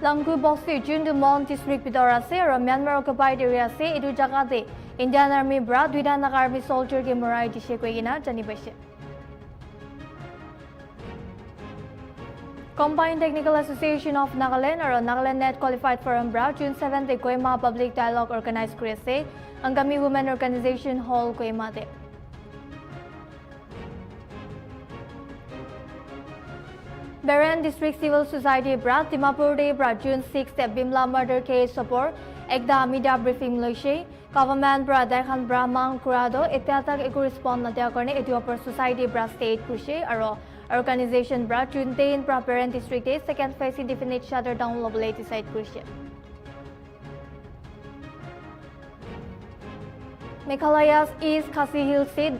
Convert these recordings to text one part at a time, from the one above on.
Langu Boxi June the Mount District Pidorase or Myanmar occupied area say Idu Jagade, Indian Army Brad with an army soldier game variety Shekwina, Janibashe. Combined Technical Association of Nagaland or Nagaland Net qualified for Umbra, June 7th, the Koima Public Dialogue organized Krese, Angami Women Organization Hall Koima de. Peren District Civil Society Brad, Dimapur Day Brad, June 6th, Bimla murder case support, Ekda Media briefing Loishe, Government Brad, Dekhan Brahman Kurado, Etiatak Eku respond Natiakone, Ethiopia Society Brad State Kushe, Aro. Organization Brad June 10 Peren District Day second phase indefinite shutdown Lobalati site Kushe. Meghalaya's East Khasi Hill Seat,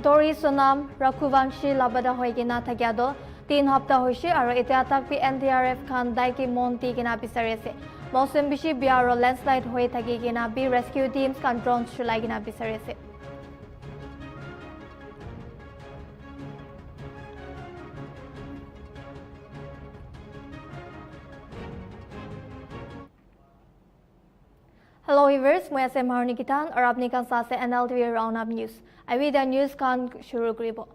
Dori Sonam, Rakuvanshi Labada Hoigina Tagyado, Tin Hapta Hoshi, Aro Etiatak NDRF Khan Daiki Monti Gina Bisarese. Mosembishi Biaro landslide Hoi Tagigina B rescue teams can drones Shulagina Bisarese. Hello viewers, मैं से महारानी कितान और अपनी कंसा से Nltv round-up news. अभी the news कान शुरू करिबो।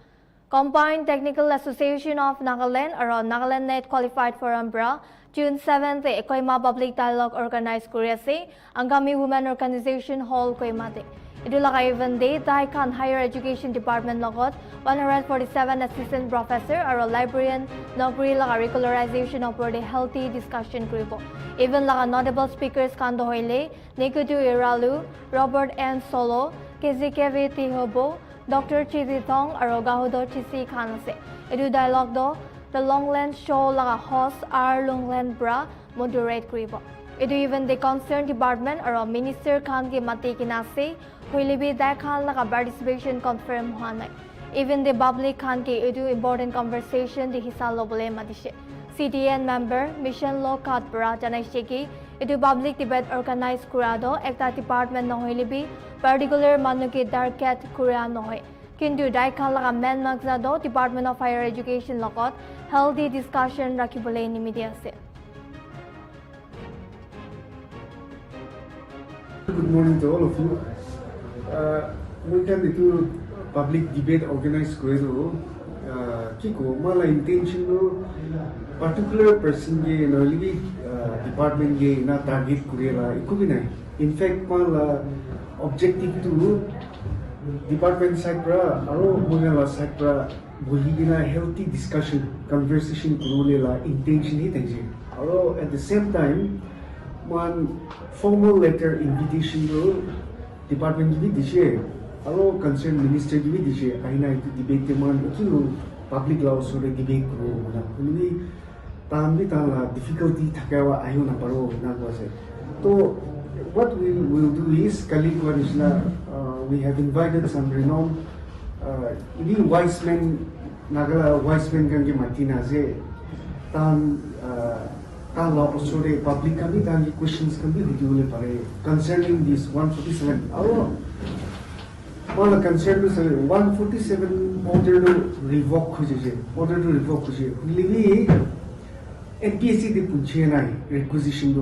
Combined Technical Association of Nagaland और Nagaland Net qualified for Umbra, June 7th Koima Public Dialogue organized Korease, Angami Women Organization Hall Koima de. Idulaga event day, Daikan Higher Education Department logot 147 assistant professor or librarian nokri laga regularization of the healthy discussion koribo. Even laga notable speakers kando hoile, Nikudu Iralu, Robert N. Solo, Kezikevi Tihobo, Dr. Chizi Tong, Arogahudo Chisi Kanase. Edu dialogue do, the Longland show laga host R. Longland Bra moderate koribo. Edu even the concerned department or minister Khan ki mati kinase, Huilibi Dakhan laga participation confirm huanai. Even the public Khan ki edu important conversation the hisalo bole madishe. CDN member Mission Law Kat Bra Janashiki, edu public debate organized kurado, ekta department no Huilibi, particular manuki darket kuria nohe. Kindu Daikhan laga men magzado, Department of Higher Education lokot, healthy discussion rakibole ni media se. Good morning to all of you. We can do public debate organized korido. Kiko mala intention no particular person ge no libi department ge na target kurela ikubi nai. In fact mala objective to department side pra aro mongala side pra bohigina healthy discussion conversation kurulela intention hi thaise. Aro at the same time one formal letter invitation to department ki dishe aro concerned minister ki dishe aina itu debate te man kilo public law so debate kro na kuli tambi ta difficulty thakawa ayo na paro na ko se to what we will do is kali ko nisna we have invited some renowned even wise men Naga wise men kan ki matina se tan law also public can be questions can be video concerning this 147. All concern is 147 order to revoke order to revoke Livi NPSC the Punchina requisition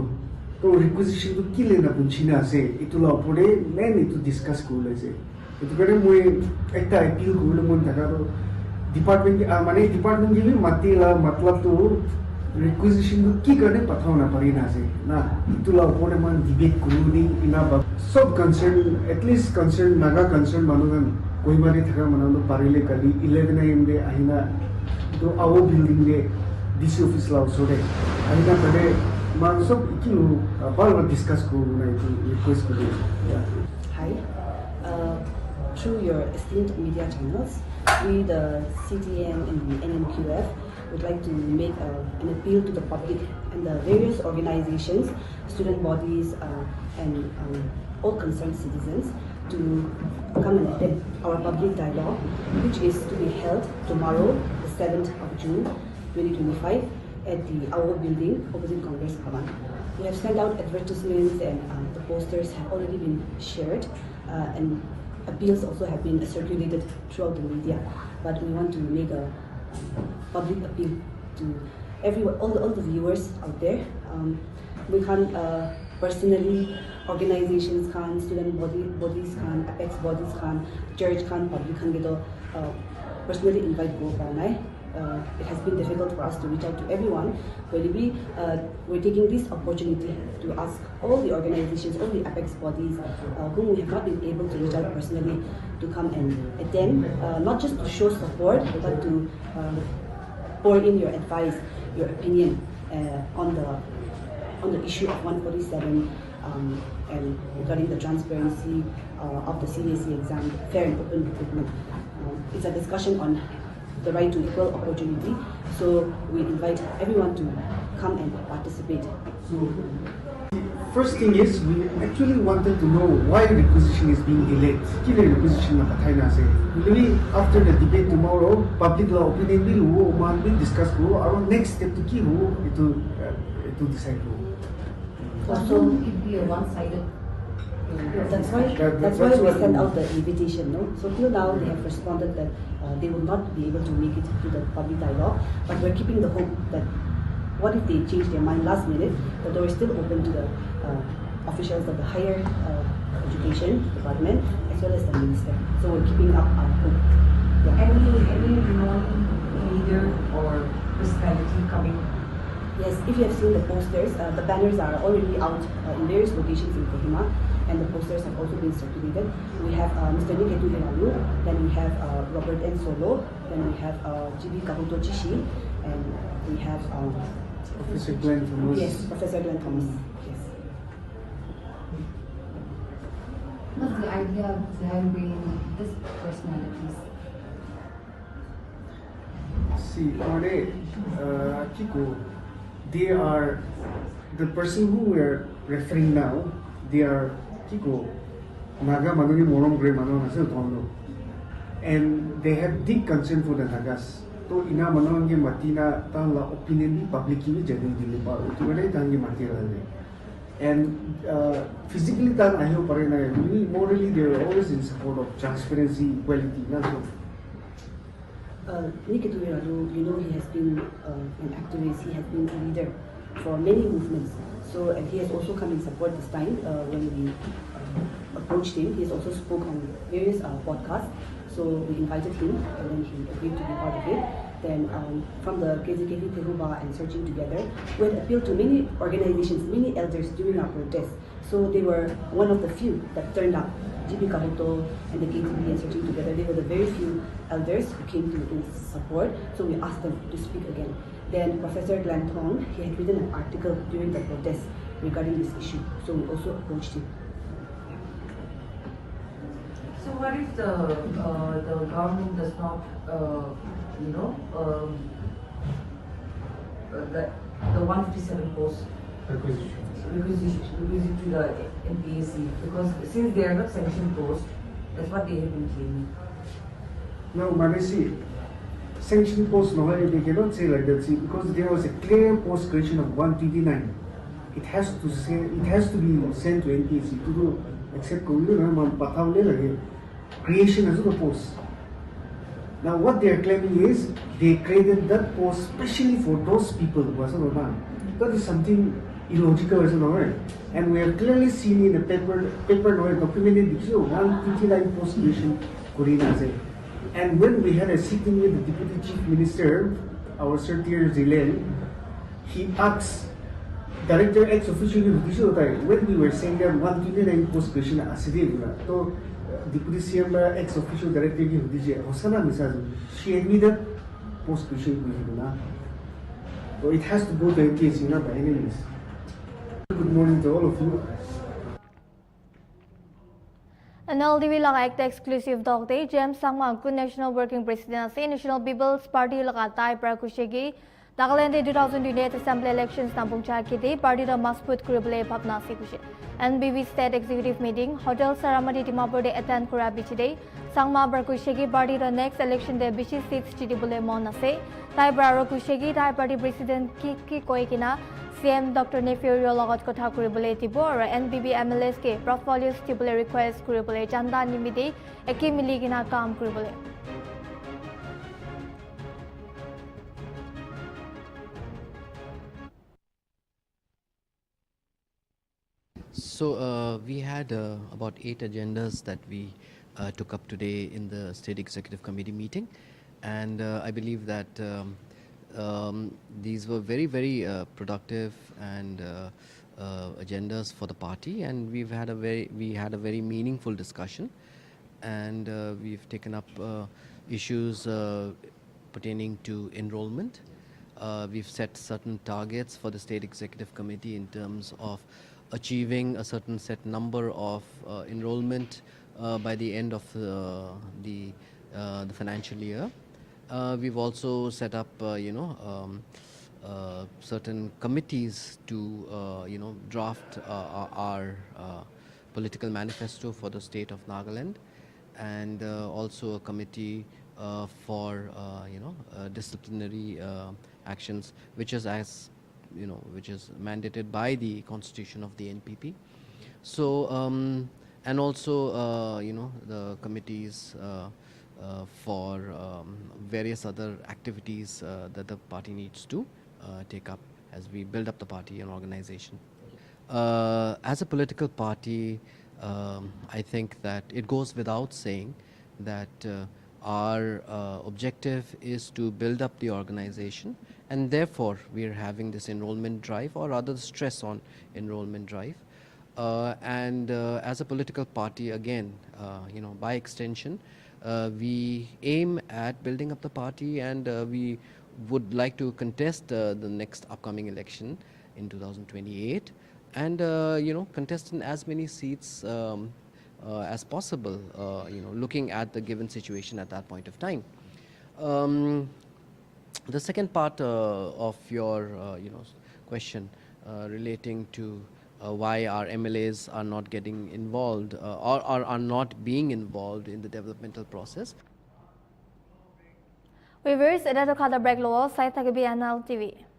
to requisition to kill in the Punchina say it will put men to discuss cool as it very way at appeal Takaro department money department giving Matila Matla to requisition ki karne pathauna parina se na itula upore man debate kuruni ina sub concern at least concern naga concern manugan koi mari thaka manalo parile kali 11 am de ahina to our building de DC office la usore ahina pade man sub ikilu bal discuss kuruna request kuru. Hi, through your esteemed media channels, we the CTN and the NNQF would like to make an appeal to the public and the various organizations, student bodies, and all concerned citizens to come and attend our public dialogue, which is to be held tomorrow, the 7th of June, 2025, at the Our Building, opposite Congress Bhavan. We have sent out advertisements and the posters have already been shared, and appeals also have been circulated throughout the media. But we want to make a public appeal to everyone, all the viewers out there. We can't personally, organizations can't, student bodies can't, apex bodies can't, church can't, public can't get personally invite go paranai. It has been difficult for us to reach out to everyone. But we're taking this opportunity to ask all the organizations, all the apex bodies whom we have not been able to reach out personally to come and attend, not just to show support, but to pour in your advice, your opinion on the issue of 147 and regarding the transparency of the CAC exam, fair and open recruitment. It's a discussion on the right to equal opportunity. So we invite everyone to come and participate. First thing is, we actually wanted to know why requisition is being delayed. Kila requisition na patay na say. Usually after the debate tomorrow, public law opinion bill ho, uman bill discuss ko. Our next step to ki ho, ito decide ho. Also, it could be a one-sided. That's why we sent out the invitation. No, so till now they have responded that they will not be able to make it to the public dialogue. But we're keeping the hope that what if they change their mind last minute? The door is still open to the officials of the higher education department as well as the minister. So we're keeping up our hope. Yeah. Any known leader or personality coming? Yes, if you have seen the posters, the banners are already out in various locations in Kohima, and the posters have also been circulated. We have Mr. Nltv, then we have Robert N. Solo, then we have GB Kabuto Chishi, and we have Professor Glenn Thomas. Yes, Professor Glenn Thomas. Yes. What's the idea of having these personalities? See, Kiko, they are the person who we are referring now. They are Kiko, Naga Manuni Morom Gray Manon Tondo, and they have deep concern for the Nagas. So ina manongi matina tang la opinion public ki jadi dilipa itu ada tangi mati rane. And physically tang ayo pare na morally they are always in support of transparency, equality. Na so. You know, he has been an activist, he has been a leader for many movements. So, and he has also come in support this time when we approached him. He has also spoke on various podcasts. So we invited him and then he agreed to be part of it. Then from the KZKV Teruba and Searching Together, we had appealed to many organizations, many elders during our protest. So they were one of the few that turned up. GB Kabuto and the KTV and Searching Together, they were the very few elders who came to in support. So we asked them to speak again. Then Professor Glenn Thong, he had written an article during the protest regarding this issue. So we also approached him. So what if the government does not, the 157 posts requisition to the NPAC, because since they are not sanctioned posts, that's what they have been claiming. No, Manesi, sanction post no, they cannot say like that. See, because there was a clear post creation of 129. It has to be sent to NPAC to do except creation as a post. Now what they are claiming is they created that post specially for those people who was not. That is something illogical as well, and we have clearly seen in the paper documented 129 post creation Kurina. And when we had a sitting with the Deputy Chief Minister, our Sir Zilen, he asked Director ex officio when we were saying that 129 post creation so Deputy CM ex officio Director Hosana Misaz, she admitted post creation. So it has to go to NPAC, not by any means. Good morning to all of you. Nltv laka ekta exclusive dog day James Sangma Good National Working President say National People's Party laka tai prakushegi Nagaland 2028 Assembly elections nampung chakiti party da masput kuribule bhabna sikushe NBB State Executive Meeting Hotel Saramati Dimapur de attend kurabi today Sangma prakushegi party da next election de bishi seats chitibule mon ase tai prakushegi tai party president ki koikina CM Dr. Nefirio Logot Kotha Kuribule Tibo or NBB MLS ke portfolios Tibule request Kuribule Janda Nimidi Eki Miligina Kam Kuribule. So we had about 8 agendas that we took up today in the State Executive Committee meeting, and I believe that these were very productive and agendas for the party, and we had a very meaningful discussion, and we've taken up issues pertaining to enrollment. We've set certain targets for the State Executive Committee in terms of achieving a certain set number of enrollment by the end of the financial year. We've also set up, certain committees to, draft our political manifesto for the state of Nagaland, and also a committee for, disciplinary actions, which is which is mandated by the constitution of the NPP. So, and also, the committees for various other activities that the party needs to take up as we build up the party and organization. As a political party, I think that it goes without saying that our objective is to build up the organization, and therefore we are having this enrollment drive, or rather the stress on enrollment drive. And as a political party, again, by extension, we aim at building up the party, and we would like to contest the next upcoming election in 2028, and contest in as many seats as possible, looking at the given situation at that point of time. The second part of your question relating to why our MLAs are not getting involved or are not being involved in the developmental process. Viewers, ito kada break lo sa tagibi Nltv.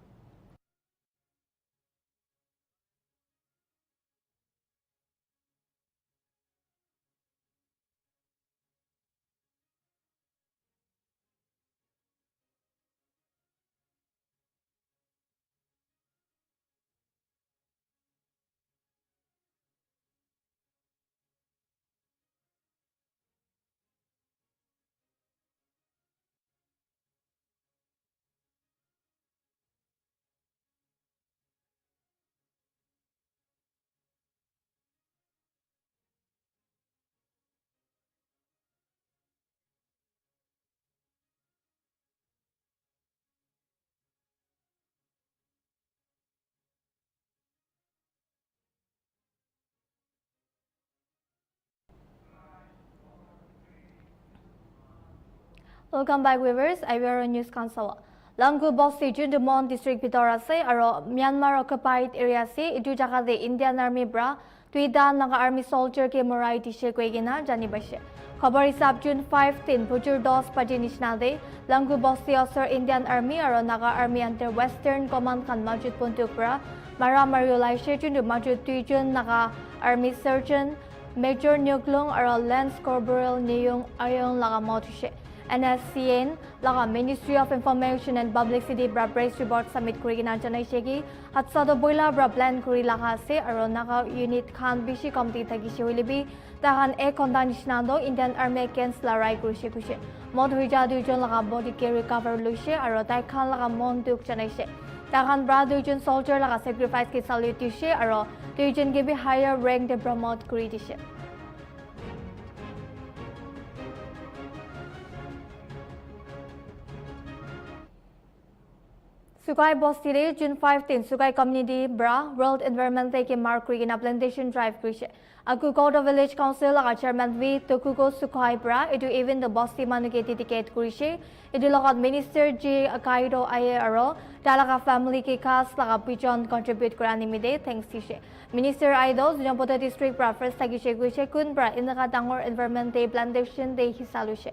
Welcome back, viewers. I will news council. Langgu Bosi Jundumon district Pitora se aro Myanmar occupied area se itu jaga de Indian Army bra tuida naga army soldier ke morai dishe kwegina jani bashe. Khabar hisab June 15 bujur dos paji national de Langgu Bosi officer Indian Army aro naga army under Western Command kan majud puntuk bra mara mariolai she jundu majud tuijun naga army surgeon Major Nyuglung aro Lance Corporal Niyung Ayong laga motushe. NSCN laga Ministry of Information and Publicity bra press report submit kuri gina janai shegi hatsado boila bra plan kuri laga se aro naga unit khan bishi committee thagi shewilibi tahan e conditional do Indian Army against larai kuri she kushe mod huija duijon laga body ke recover luishe aro tai khan laga mon duk janai she tahan bra duijon soldier laga sacrifice ke salute she aro duijon ke bi higher rank de promote kuri dishe. Sukai Bostire June 15 Sukai Community Bra World Environment ke Mark Krigina Plantation Drive Krishe. Aku Kodo Village Council aga Chairman V Tokuko Sukai Bra itu even the Bosti Manuketi ticket Krishe. Itu lagat Minister J Akaido Ayero Dalaga family ke kas laga pijon contribute kurani mide thanks tishe. Minister Aido Zunyapoto District Bra first tagishe Krishe kun bra in the Dangor Environment Day Plantation Day hisalushe.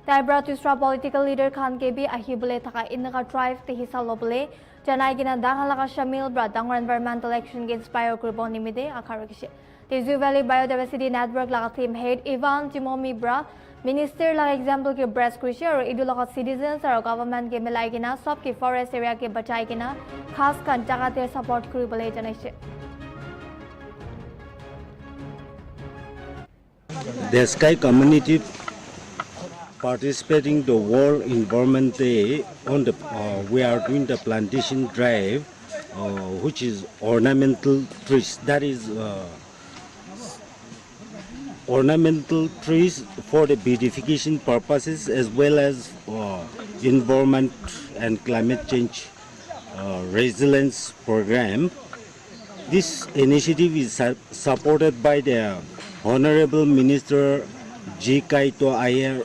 Taibra tusra political leader Khan ke bi ahibule taka innaga drive te hisalobule janai gina dangalaga shamil bra dangor environmental action ke inspire kurbo nimide akarakishe. Tezu Valley Biodiversity Network laga team head Ivan Timomi bra minister laga example ke breast krishe aur idulaga citizens aur government ke milai gina sob ke forest area ke bachai gina khas kan jaga te support kuribole janaise. the Sky community participating the World Environment Day on the we are doing the plantation drive, which is ornamental trees. That is ornamental trees for the beautification purposes as well as environment and climate change resilience program. This initiative is supported by the Honorable Minister G. Kaito Iyer,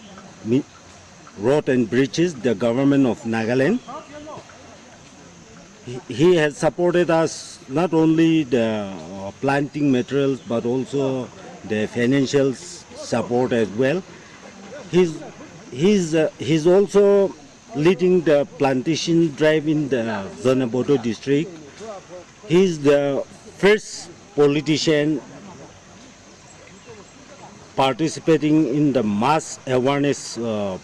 Road and Bridges, the government of Nagaland. He has supported us not only the planting materials but also the financial support as well. He's also leading the plantation drive in the Zonaboto district. He's the first politician participating in the mass awareness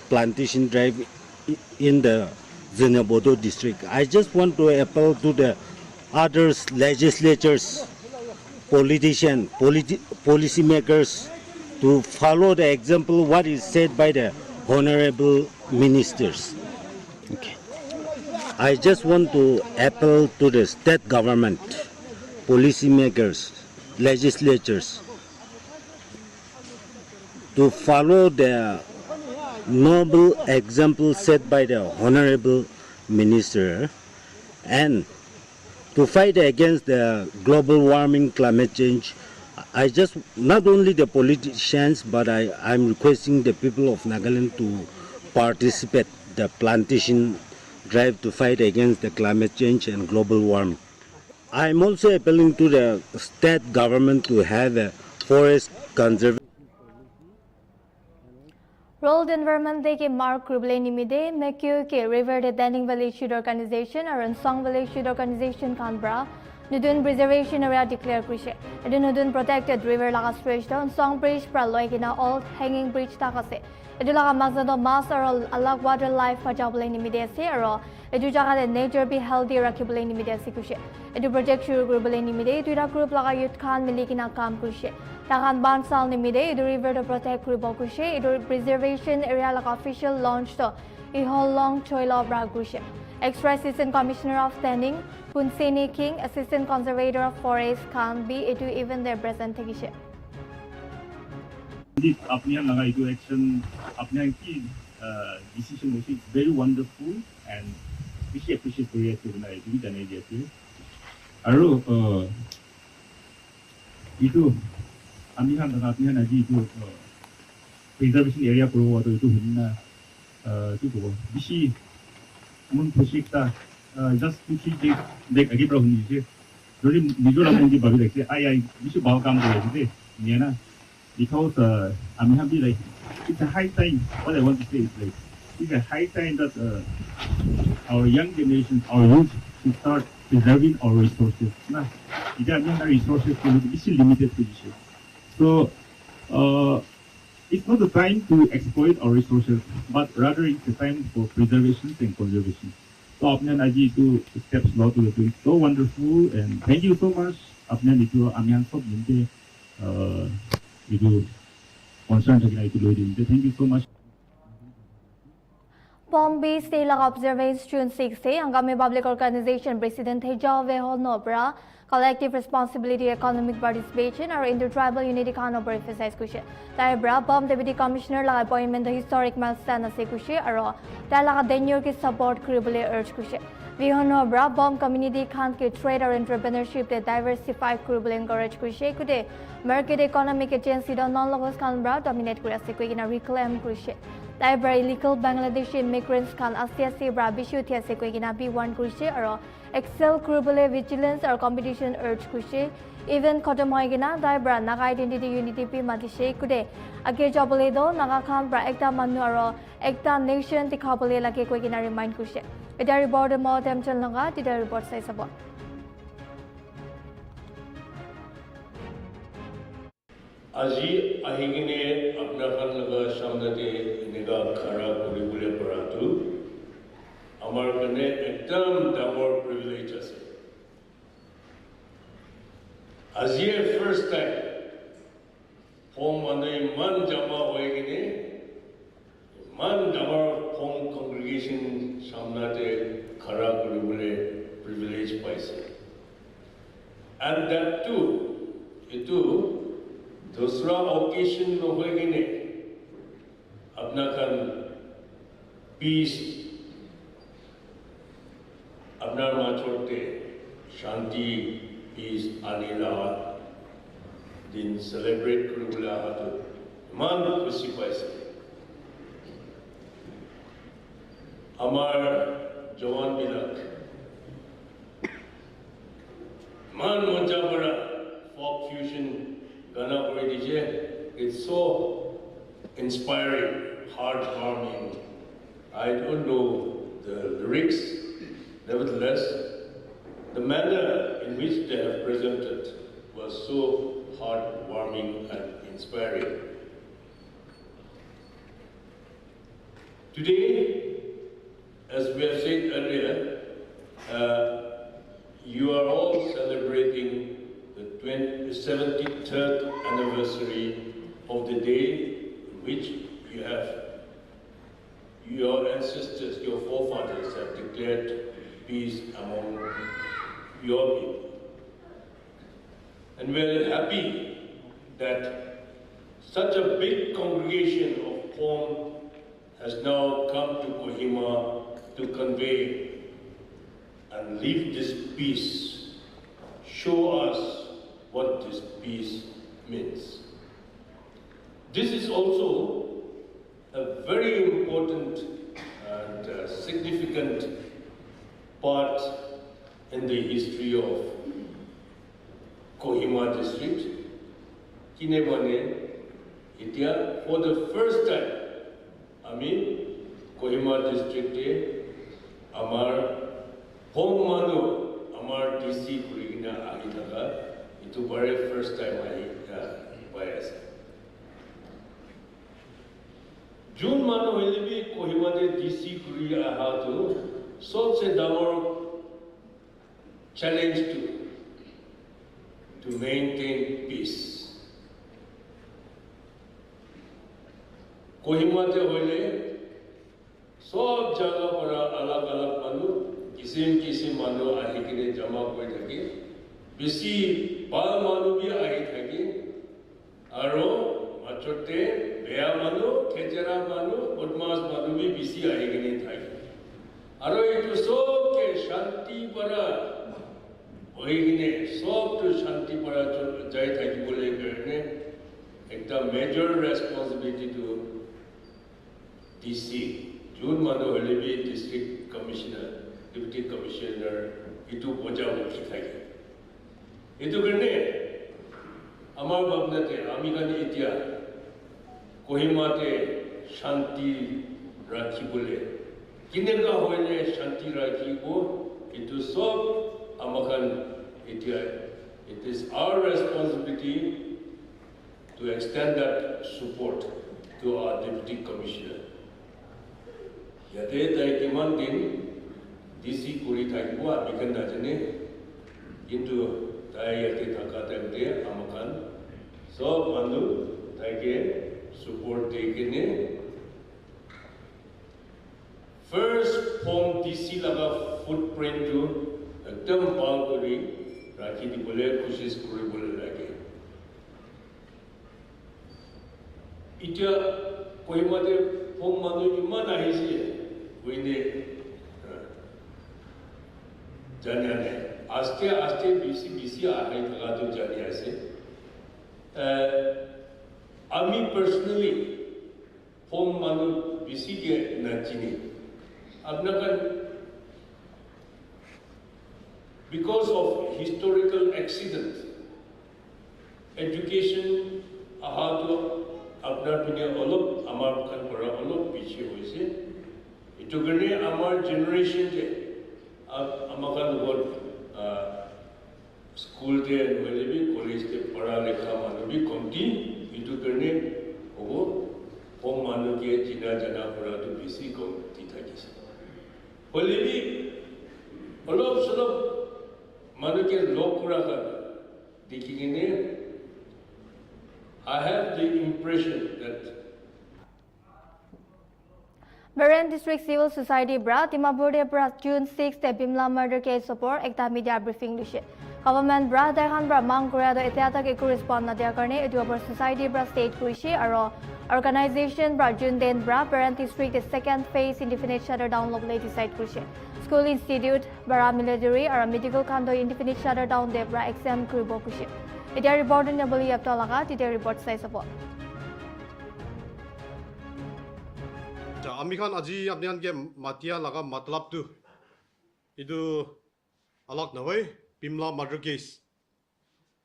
plantation drive in the Zonaboto district. I just want to appeal to the other legislators, politicians, policymakers to follow the example what is said by the honorable ministers. Okay. I just want to appeal to the state government, policymakers, legislators to follow the noble example set by the honorable minister and to fight against the global warming, climate change. I just, not only the politicians, but I'm requesting the people of Nagaland to participate the plantation drive to fight against the climate change and global warming. I'm also appealing to the state government to have a forest conservation. World Environment Day के मार्क क्रुबले निमिदे मेक्यू के river the डैनिंग valley shoot organisation और अनसोंग valley shoot organisation कानब्रा नुदुन प्रिजर्वेशन एरिया डिक्लेयर करिसे एदु नुदुन प्रोटेक्टेड रिवर लागा स्ट्रेच द अनसोंग ब्रिज पर लयगिना ओल्ड हैंगिंग ब्रिज ताकासे एदु लागा माजनो मास और अलग वाटर लाइफ फजाबले निमिदे से और एदु जगह दे नेचर बी हेल्दी रखिबले निमिदे से कुसे एदु प्रोजेक्ट शुरू करबले निमिदे दुइरा ग्रुप लागा युथ खान मिलिकिना काम कुसे Takan bansal nimide idu river to protect kribo kushe idu preservation area like official launch to ihol long choilo bra kushe. Extra Assistant Commissioner of Standing Punseni King, Assistant Conservator of Forest Khan be idu even their present gishe. आपने यहाँ लगा इधर action आपने यहाँ की decision was very wonderful and we appreciate very much ना इधर भी जाने जाते हैं और इधर আমি হান আপনি হান আজি তো প্রিজার্ভেশন এরিয়া করব তো এটা হইনা কি করব বেশি মন প্রশিক্ষা জাস্ট টু থ্রি দেখ আগে প্রা হইনি যে যদি নিজরা মন দি ভাবি দেখছে আই বেশি ভালো কাম করে দিতে নিয়ে না because আমি হান be like it's a high time what I want to say is like it's a high time that our young generation our youth should start preserving our resources না এটা আমি হান resources গুলো বেশি limited position. So, it's not the time to exploit our resources, but rather it's the time for preservation and conservation. So, apne aji itu steps lot to doing so wonderful and thank you so much. Apne itu amian sob ninte itu concern thakina itu loi dinte. Thank you so much. Phom Peace Day laga observance June 6 day Angami Public Organization President Hejao Veho Nobra collective responsibility, economic participation, or intertribal unity kind of emphasize kushe. Taibra Phom Deputy Commissioner laga appointment the historic milestone ase kushe aro ta laga tenure ki support kribule urge kushe. Vihono bra Phom community khan ke trade or entrepreneurship te diversify kribule encourage kushe kude market economic agency do non locals khan bra dominate kuri ase kuina reclaim kushe. Taibra illegal Bangladeshi immigrants khan asiasi bra bishu thi ase kuina B1 kushe aro excel kribule vigilance or competition urge kushe even khotom hoigina Taibra Naga identity unity pi madise kude age jobole do Naga khan bra ekta manu aro ekta nation tikhabole lage kuina remind kushe. Ida report mo temchal naga tida report sai sabo. আজি আহিকিনে আপনার সামনে এনেকা খাড়া কৰিবলৈ পৰাটো আমার কারণে একদম ডাঙৰ প্ৰিভিলেজ আছে আজিয়ে first time Phom Manui Man Jama Hoegine, Man Damar Phom congregation Samnate Khara Kuribule privilege paise. And that too, itu dosra occasion no Hoegine, Abnakan peace, Abnar Machote, Shanti, peace, Anila. Din celebrate kuribula hatu man khushi paise amar jawan bilak man monja bara folk fusion gana kore dije. It's so inspiring, heartwarming. I don't know the lyrics, nevertheless the manner in which they have presented was so heartwarming and inspiring. Today, as we have said earlier, you are all celebrating the 73rd anniversary of the day in which your ancestors, your forefathers have declared peace among your people. And we're happy that such a big congregation of Phom has now come to Kohima to convey and live this peace, show us what this peace means. This is also a very important and significant part in the history of Kohima district. Kinemane, itia for the first time, Kohima district amar Phom Manu amar DC kurigina ahitaga itu very first time bias. June Manu helibi Kohima de DC kuriga ahatu sobse damar challenge to maintain peace. Kohima te hoile sob jaga para alag manu kisim manu ahikine jama koi thake bisi bal manu bi ahi thake aro machote beya manu khechera manu bodmas manu bi bisi ahikine thake aro itu sob ke shanti para Oigine, sob to Shanti para jai thaki bole karne, ekta major responsibility to DC, June Mano Halebi District Commissioner, Deputy Commissioner, itu boja mukhi thaki. Itu karne, amar babnate, amikani itia, Kohima Shanti rakhi bole. Kinega hoine Shanti rakhi bo, itu sob Amakan, it is our responsibility to extend that support to our Deputy Commissioner. Yate Taikiman din DC Kuri Taikwa Bikan Najane into Tayate Takate Amakan. So Bandu Taike support taken. First Phom DC Laga footprint to एकदम पाल करी राखी दी बोले कोशिश करे बोले लगे इटा कोई मते Phom Manu इमान आई सी कोई ने जाने ने आस्ते बीसी आए लगा तो जाने ऐसे आमी पर्सनली Phom Manu बीसी के नचीनी अपना कर because of historical accident, education ahato apnar pine olop amar khan pora olop piche hoise. Itu karne amar generation je amakan got school te hoile college te para lekha manu bi komti. Itu karne ogo Phom Manu ke jina jana pora to bisi komti thakise. Hoile bi olop solop Manu ke lok pura kar, dekhi kene I have the impression that Peren District Civil Society bra Dimapur de bra June 6 the Bimla murder case support ekta media briefing lishe. Government bra Daihan bra Mang Korea do etiata ke correspond na dia karne edu upor society bra state kurishi aro organization bra June 10 bra Peren District the second phase indefinite shutdown lobby decide kurishi. School institute bra military aro medical kando indefinite shutdown de bra exam kuribo kurishi. Etia report in nabali apta laga etia report sai support. Amikhan aji apnian ke matia laga matlab tu idu alak nawai Pimla murder case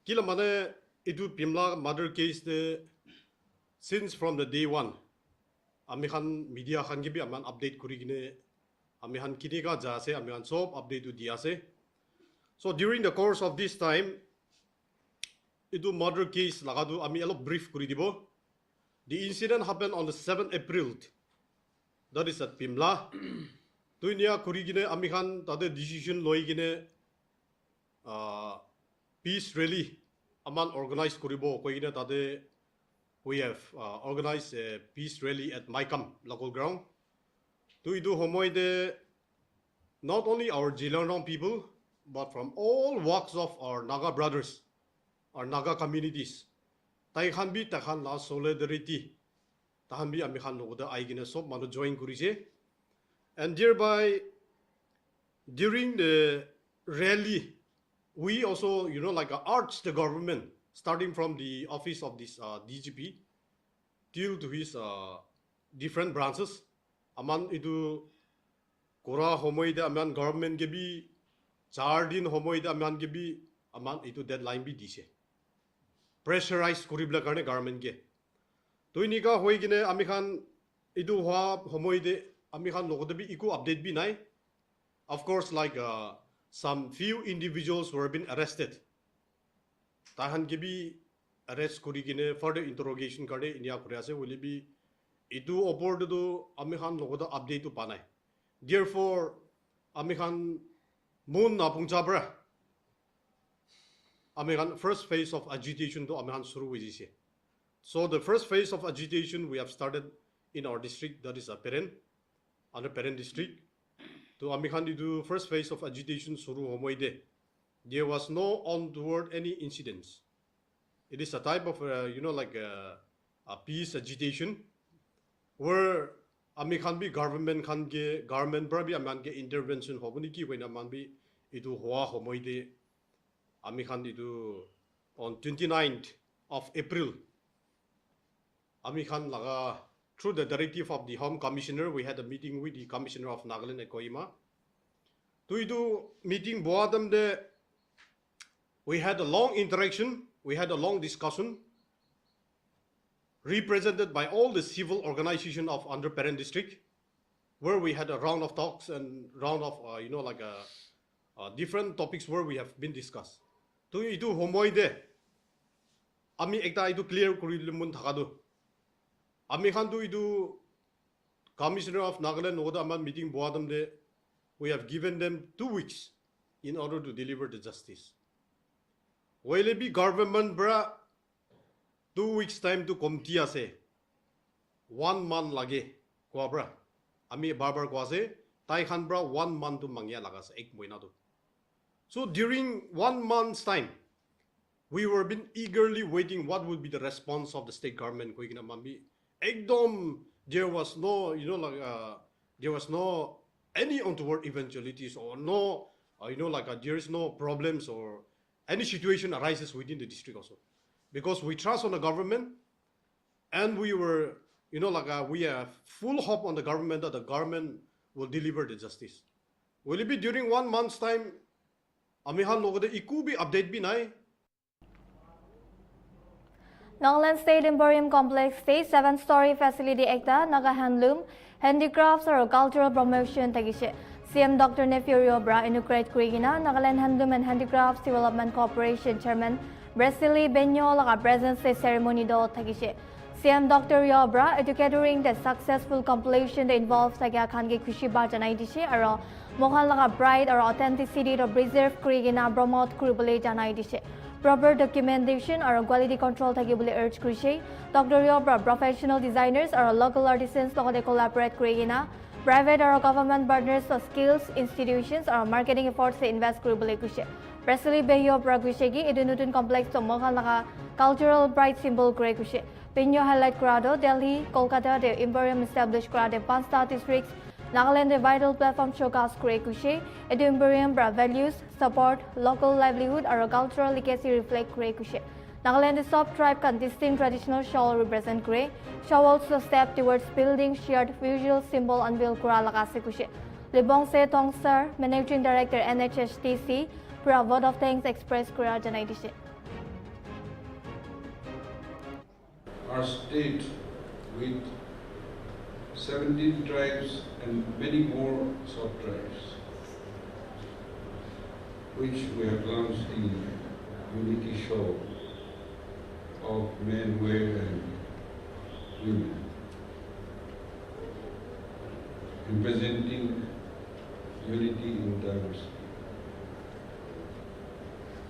kila mane idu Pimla murder case de since from the day one amikhan media khan ke bi aman update kuri gine amikhan kini ka ja ase amikhan sob update tu dia ase. So during the course of this time idu murder case laga tu ami alok brief kuri dibo. The incident happened on the 7th April. That is at Pimla. Tuinia kurigine amikhan tade decision loigine peace rally aman organized kuribo koigine tade we have organized a peace rally at Maikam local ground. Tuidu homoide not only our Jilanong people but from all walks of our Naga brothers, our Naga communities. Taikhan bi takhan la solidarity. Tahambi amikhan noda aigine sob manu join kurise, and thereby during the rally we also like urged the government starting from the office of this DGP till to his different branches aman idu kora homoide aman government ke bi 4 din homoide aman ke bi aman idu deadline bi dise pressurize kuribla karne government ke. Tuinika hoi gine amikhan idu hua homoide amikhan logodabi iku update bi nai. Of course, like some few individuals who have been arrested. Tahan ke bi arrest kuri gine further interrogation kare India Korea se will be idu opor do amikhan logoda update tu panai. Therefore, amikhan moon na pungchabra. Amikhan first phase of agitation to amikhan suru wizise. So the first phase of agitation we have started in our district, that is Peren, under Peren district. To amikhan do first phase of agitation suru homoide. There was no untoward any incidents. It is a type of like a peace agitation where amikhan bi government khan ke government prabi aman ke intervention hobuni ki when aman bi idu hoa homoide amikhan idu on 29th of April. Amikhan laga through the directive of the Home Commissioner, we had a meeting with the Commissioner of Nagaland at Kohima. To do meeting boadam de, we had a long interaction, we had a long discussion, represented by all the civil organization of under Peren district, where we had a round of talks and round of different topics where we have been discussed. To itu homoide, ami ekta itu clear kurilumun thakado. Amikhan do idu Commissioner of Nagaland Oda Aman meeting boadam de, we have given them 2 weeks in order to deliver the justice. Will it be government bra 2 weeks time to komtia se 1 month lage kwa bra ami barbar kwa se tai khan bra 1 month to mangya laga se ek moina do. So during 1 month's time we were been eagerly waiting what would be the response of the state government koigina mambi ekdom. There was no there was no any untoward eventualities or no there is no problems or any situation arises within the district also, because we trust on the government and we were we have full hope on the government that the government will deliver the justice. Will it be during 1 month's time? Amihan logode iku bi update bi nai. Nagaland State Emporium Complex State 7-story facility ekta Naga handloom, handicrafts or cultural promotion tagishe. CM Dr. Nefurio Bra inaugurate kurigina Nagaland Handloom and Handicrafts Development Corporation Chairman Bresili Benyo laga presence ceremony do tagishe. CM Dr. Yobra educating the successful completion that involves taga khange khushi ba janai dishe aro mokhan laga pride or authenticity to preserve kurigina promote kuribole janai dishe. proper documentation or quality control থাকিবলৈ urge কৰিছে ডক্টৰীয় professional designers or local artisans লগতে collaborate কৰি কিনা private or government partners of skills institutions or marketing efforts invest কৰিবলৈ কৈছে Presley Bayho পৰা কৈছে কি এই নতুন কমপ্লেক্স মহান লগা cultural bright symbol কৰি কৈছে Pinyo highlight crowd Delhi Kolkata the emporium established crowd 5টা districts Nagaland a vital platform showcase kure kushe edu emporium bra values support local livelihood or cultural legacy reflect kure kushe Nagaland sub tribe can distinct traditional shawl represent kure shaw also step towards building shared visual symbol unveil kura lagase kushe Libong se Tongsar managing director NHSTC pra vote of thanks express kura janai dise Our state with 17 tribes and many more sub-tribes, which we have launched the unity show of men, women, and women, representing unity in diversity.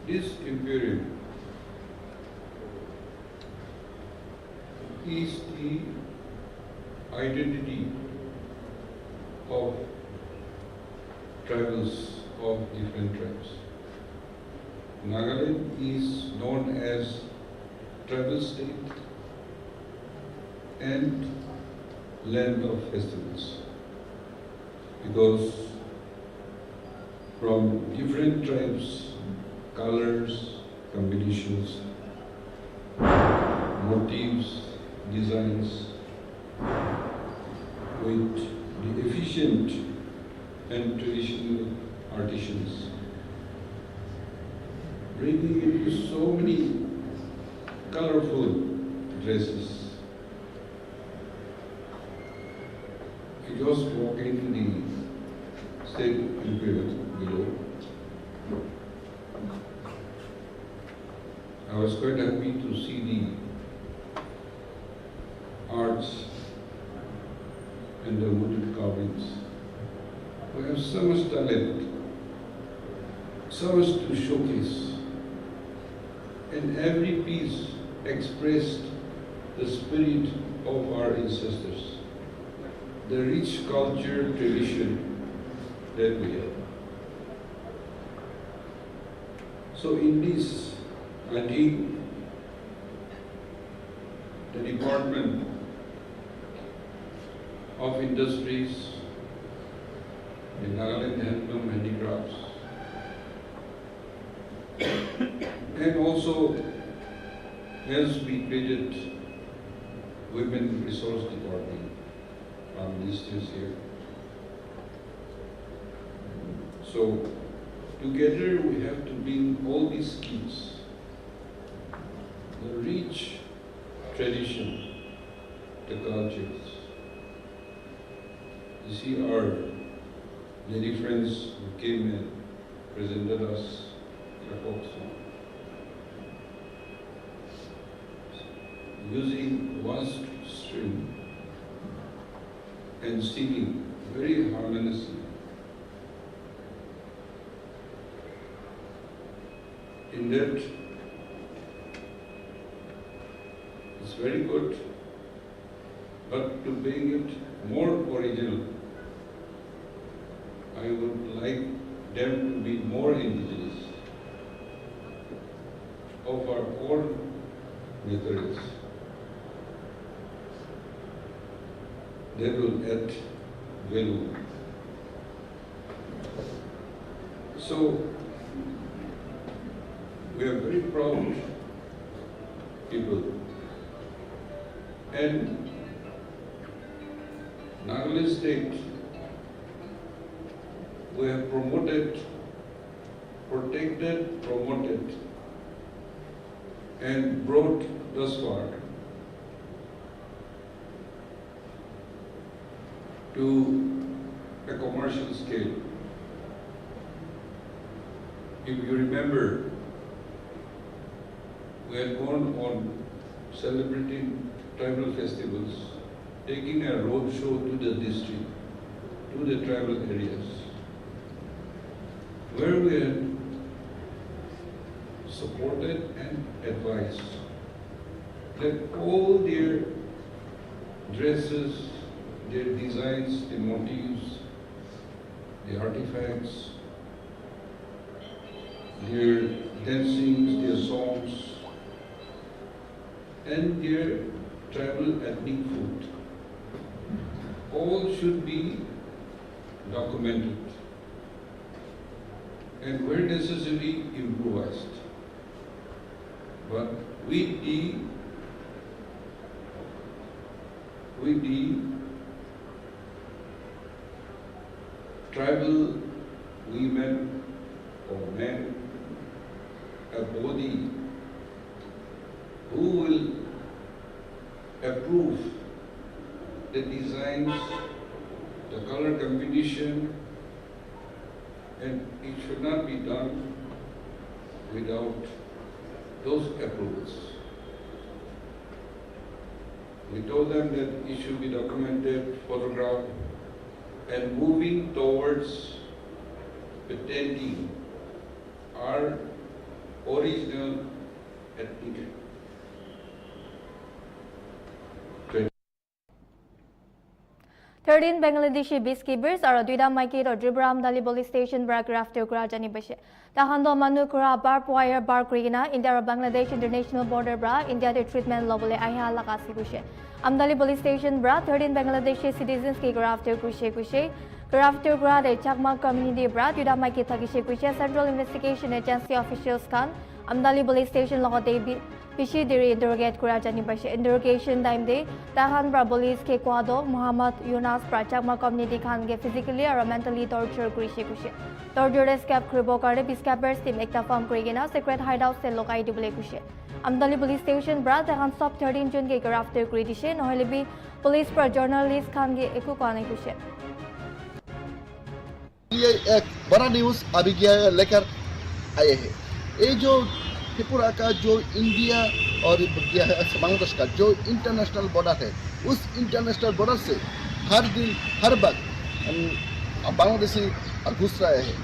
This emporium is the identity of tribals of different tribes. Nagaland is known as tribal state and land of festivals because from different tribes, colors, combinations, motifs, designs, with the efficient and traditional artisans, bringing into so many colorful dresses. You just walk into the state emporium below. I was quite happy to see the arts and the wooden carvings. We have so much talent, so much to showcase. And every piece expressed the spirit of our ancestors, the rich culture tradition that we have. So in this, I think the Department of Industries, the Nagaland Handloom Handicrafts, and also as we created Women Resource Department, our ministers here. So together we have to bring all these skills, the rich tradition, the cultures. You see our lady friends who came and presented us a folk song. Using one string and singing very harmoniously. In that, it's very good, but to make it more original, I would like them to be more indigenous of our own methods. That will add value. So we are very proud people, and Nagaland State, we have promoted, protected, promoted, and brought thus far to a commercial scale. If you remember, we had gone on celebrating tribal festivals, taking a road show to the district, to the tribal areas, where we had supported and advised. Let all their dresses, their designs, the motifs, the artifacts, their dancings, their songs, and their tribal ethnic food, all should be documented and where necessary improvised. But with the tribal women or men, a body who will approve the designs, the color combination, and it should not be done without those approvals. We told them that it should be documented, photographed, and moving towards patenting our original ethnic. 13 Bangladeshi peacekeepers are a duida maikit or Dribram Dali police station paragraph to Grajani Bashe. Tahando Manu Kura Bar Wire Bar Krigina, India Bangladesh International Border Bra, India to treatment lobule Ayha Lakasi Kushe. Amdali police station Bra, 13 Bangladeshi citizens ki graph to Kushe Kushe. Graph to Gra de Chakma community Bra, duida maikit Takishe Kushe, Central Investigation Agency officials kan. Amdali police station Logote Pishi diri interrogate Kurajani Bashe. Interrogation time day, Tahan Bra police ke Kwado, Muhammad Yunus Prachakma community Khan ke physically or mentally torture Krishe Kushe. Torture escape Kribo Kare, Peacekeepers team Ekta Farm Krigina, secret hideout se Lokai Dubule Kushe. Amdali police station Bra, Tahan stop 13 June ke grafter Kridishe, Nohelebi police per journalist Khan ke Eku Kane Kushe. ये एक बड़ा news अभी लेकर आए हैं। ये जो त्रिपुरा का जो इंडिया और बांग्लादेश का जो इंटरनेशनल बॉर्डर है, उस इंटरनेशनल बॉर्डर से हर दिन हर वक्त बांग्लादेशी घुस रहे हैं,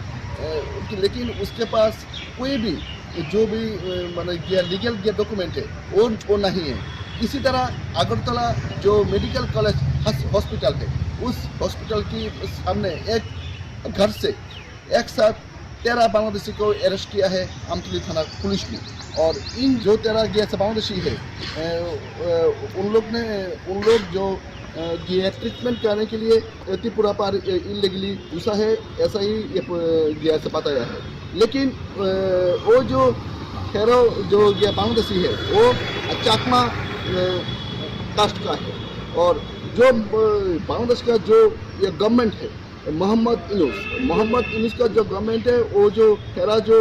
लेकिन उसके पास कोई भी जो भी लीगल डॉक्यूमेंट है वो नहीं है। इसी तरह अगरतला जो मेडिकल कॉलेज हॉस्पिटल है, उस हॉस्पिटल की सामने एक घर से एक साथ 13 बांग्लादेशी को अरेस्ट किया है अमतली थाना पुलिस ने। और इन जो 13 बांग्लादेशी है उन लोग जो ट्रीटमेंट कराने के लिए त्रिपुरा पर इलीगली घुसा है, ऐसा ही ये बताया है। लेकिन वो जो 13 जो बांग्लादेशी है वो चाकमा कास्ट का है, और जो बांग्लादेश का जो ये गवर्नमेंट है मोहम्मद यूनुस का जो गवर्नमेंट है, वो जो 13 जो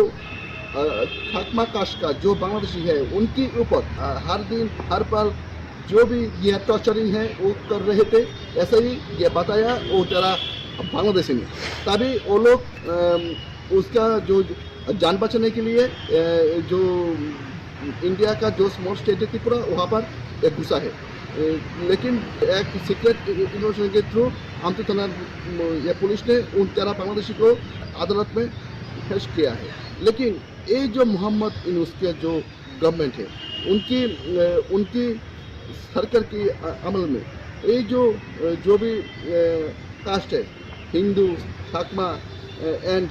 ठाकमा कास्ट का जो बांग्लादेशी है उनके ऊपर हर दिन हर पल जो भी ये टॉर्चरिंग है वो कर रहे थे, ऐसा ही ये बताया वो 13 बांग्लादेशी ने। तभी वो लोग उसका जो जान बचाने के लिए जो इंडिया का जो स्मॉल स्टेट है त्रिपुरा, वहाँ पर एक घुसा है। लेकिन एक सीक्रेट इन्फॉर्मेशन के थ्रू अमतली थाना या पुलिस ने उन 13 बांग्लादेशी को अदालत में पेश किया है। लेकिन ये जो मोहम्मद यूनुस के जो गवर्नमेंट है उनकी सरकार की अमल में ये जो भी कास्ट है, हिंदू, ठाकमा एंड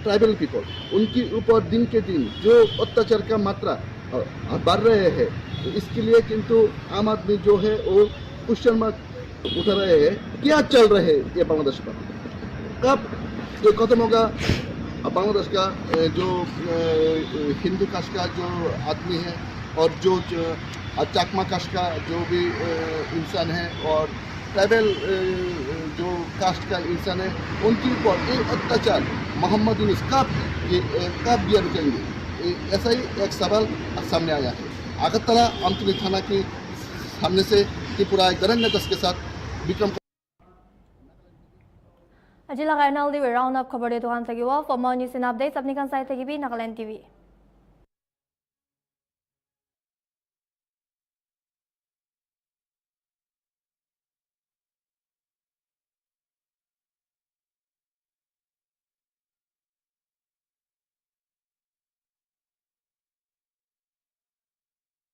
ट्राइबल पीपल, उनके ऊपर दिन के दिन जो अत्याचार का मात्रा बढ़ रहे हैं, इसके लिए किंतु आम आदमी जो है वो क्वेश्चन मार्क उठा रहे हैं, क्या चल रहे हैं ये बांग्लादेश पर, कब ये खत्म होगा बांग्लादेश का जो हिंदू कास्ट का जो आदमी है और जो चाकमा कास्ट का जो भी इंसान है और ट्राइबल जो कास्ट का इंसान है, उनके ऊपर ये अत्याचार मोहम्मद यूनुस कब ये रुकेंगे, ऐसा ही एक सवाल सामने आया है। अगरतला अमतली थाना के सामने से त्रिपुरा दरंग के साथ Vikram Ajila Nltv round up खबर दे दुकान तक हुआ। For more news and updates अपनी कंसाइट तक भी Nagaland TV।